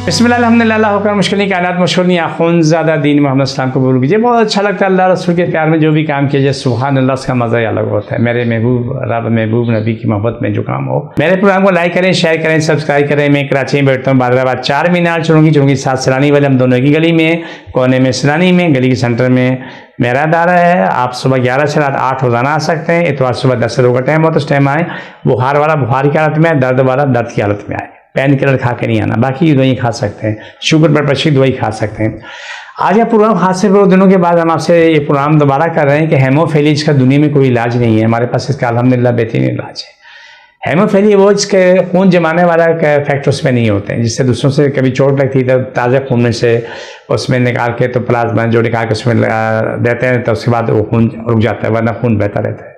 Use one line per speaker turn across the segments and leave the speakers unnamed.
बिस्मिल्लाह अल्हम्दुलिल्लाह होकर मुश्किल कायनात मशहूर आखुन ज़्यादा दीन मोहम्मद सल्लल्लाहु अलैहि वसल्लम को बोल कीजिए। बहुत अच्छा लगता है अल्लाह रसूल के प्यार में जो भी काम किया जाए, सुभान अल्लाह, उसका मज़ा ही अलग होता है। मेरे महबूब रब महबूब नबी की मोहब्बत में जो काम हो। मेरे प्रोग्राम को लाइक करें, शेयर करें, सब्सक्राइब करें। मैं कराची में बैठता हूँ, बादराबाद 4 मीनार चुरूंगी साथ सरानी वाले, हम दोनों की गली में, कोने में सरानी में, गली के सेंटर में मेरा अदारा है। आप सुबह 11 से रात 8 रोजाना आ सकते हैं। इतवार सुबह 10 से 2 का टाइम हो तो उस टाइम आए। बुखार वाला बुखार की हालत में आए, दर्द वाला दर्द की हालत में आए। पेन किलर खा के नहीं आना, बाकी दवाई खा सकते हैं, शुगर ब्लड प्रेशर की दवाई खा सकते हैं। आज यह प्रोग्राम खास से 2 दिनों के बाद हम आपसे ये प्रोग्राम दोबारा कर रहे हैं कि हेमोफीलिया का दुनिया में कोई इलाज नहीं है। हमारे पास इसका अल्हम्दुलिल्लाह बेहतरीन इलाज है। हेमोफीलिया वो जिसके खून जमाने वाला फैक्टर उसमें नहीं होते हैं, जिससे दूसरों से कभी चोट लगती है तो ताज़ा खून में से उसमें निकाल के तो प्लाज्मा जो निकाल के उसमें देते हैं, तो उसके बाद वो खून रुक जाता है, वरना खून बहता रहता है।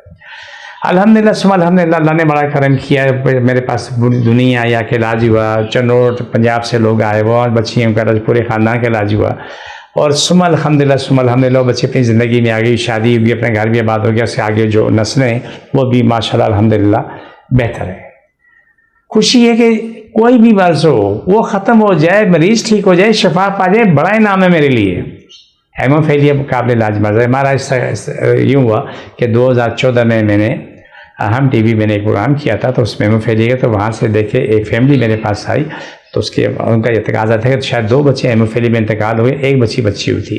अल्हम्दुलिल्लाह अल्हम्दुलिल्लाह, अल्लाह ने बड़ा करम किया है। मेरे पास पूरी दुनिया आया के इलाज हुआ। चंडोर पंजाब से लोग आए, वो और बच्ची उनका पूरे ख़ानदान का इलाज हुआ। और अल्हम्दुलिल्लाह बच्चे अपनी ज़िंदगी में आ गई, शादी हुई, अपने घर भी आबाद हो गया। उसके आगे जो नस्लें वो भी माशाल्लाह अल्हम्दुलिल्लाह बेहतर है। खुशी है कि कोई भी मर्ज़ हो वो ख़त्म हो जाए, मरीज़ ठीक हो जाए, शफा पा जाए, बड़ा इनाम है मेरे लिए। हेमोफीलिया मुकाबले इलाज मर्ज़ है। हमारा यूँ हुआ कि 2014 में मैंने हम टीवी मैंने एक प्रोग्राम किया था, तो उसमें हेमोफीलिया, तो वहाँ से देखे एक फैमिली मेरे पास आई, तो उसके उनका ये तकाजा था कि शायद 2 बच्चे हेमोफीलिया में इंतकाल हुए, 1 बच्ची हुई थी।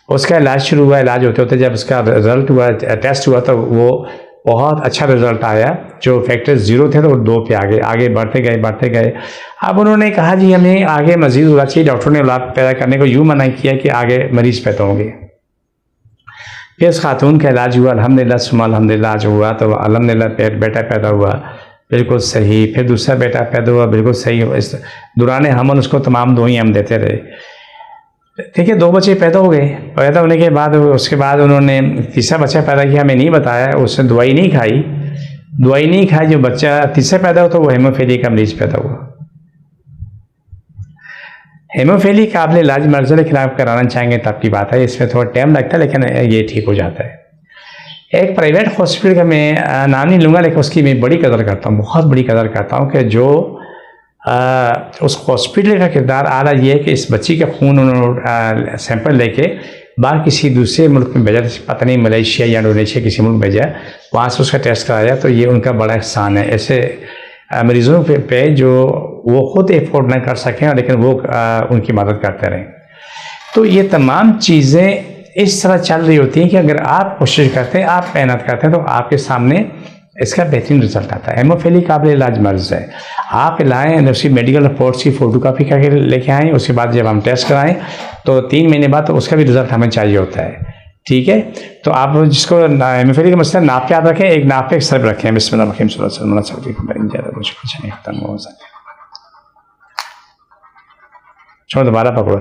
उसका इलाज शुरू हुआ। इलाज होते होते जब उसका रिज़ल्ट हुआ, टेस्ट हुआ, तो वो बहुत अच्छा रिज़ल्ट आया। जो फैक्टर 0 थे तो वो 2 पे आगे बढ़ते गए। अब उन्होंने कहा जी हमें आगे मज़ीद होना चाहिए। डॉक्टर ने औलाद पैदा करने को यूँ मना किया कि आगे मरीज़ पैदा होंगे। फिर उस खातून का इलाज हुआ, अल्हम्दुलिल्लाह आज हुआ, तो अल्हम्दुलिल्लाह बेटा पैदा हुआ बिल्कुल सही। फिर दूसरा बेटा पैदा हुआ बिल्कुल सही। इस दौरान हमल उसको तमाम दुआएं हम देते रहे। देखिए 2 बच्चे पैदा हो गए। पैदा होने के बाद उसके बाद उन्होंने तीसरा बच्चा पैदा किया, हमें नहीं बताया, उसने दवाई नहीं खाई। जो बच्चा तीसरा पैदा हुआ तो वो हेमोफीलिया का मरीज पैदा हुआ। हेमोफीलिया काबिल इलाज मर्ज़, लेकिन आप कराना चाहेंगे तब की बात है। इसमें थोड़ा टाइम लगता है, लेकिन ये ठीक हो जाता है। एक प्राइवेट हॉस्पिटल का मैं नाम नहीं लूँगा, लेकिन उसकी मैं बड़ी कदर करता हूँ, बहुत बड़ी कदर करता हूँ कि जो उस हॉस्पिटल का किरदार आ रहा ये है कि इस बच्ची का खून उन्होंने सैंपल लेके बाहर किसी दूसरे मुल्क में भेजा, पता नहीं मलेशिया या इंडोनेशिया किसी मुल्क भेजा, वहाँ से उसका टेस्ट कराया। तो ये उनका बड़ा एहसान है ऐसे मरीज़ों पे जो वो खुद एफोर्ड ना कर सकें, लेकिन वो उनकी मदद करते रहें। तो ये तमाम चीज़ें इस तरह चल रही होती हैं कि अगर आप कोशिश करते हैं, आप मेहनत करते हैं, तो आपके सामने इसका बेहतरीन रिजल्ट आता है। हेमोफीलिया काबिल इलाज मर्ज़ है। आप लाएँ, उसकी मेडिकल रिपोर्ट्स की फ़ोटोकॉपी करके लेके आएँ। उसके बाद जब हम टेस्ट कराएँ तो 3 महीने बाद तो उसका भी रिज़ल्ट हमें चाहिए होता है। ठीक है, तो आप जिसको हेमोफीलिया का मसला नाप याद रखें, एक नाप पे एक सर्व रखें। बिस्मिल्लाह खत्म हो सके, छोड़ दोबारा पकड़ो।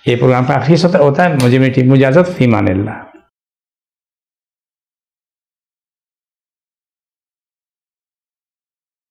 ये प्रोग्राम का आखिरी होता है। मुझे मेरी टीम को इजाज़त, फ़ी मानिल्लाह।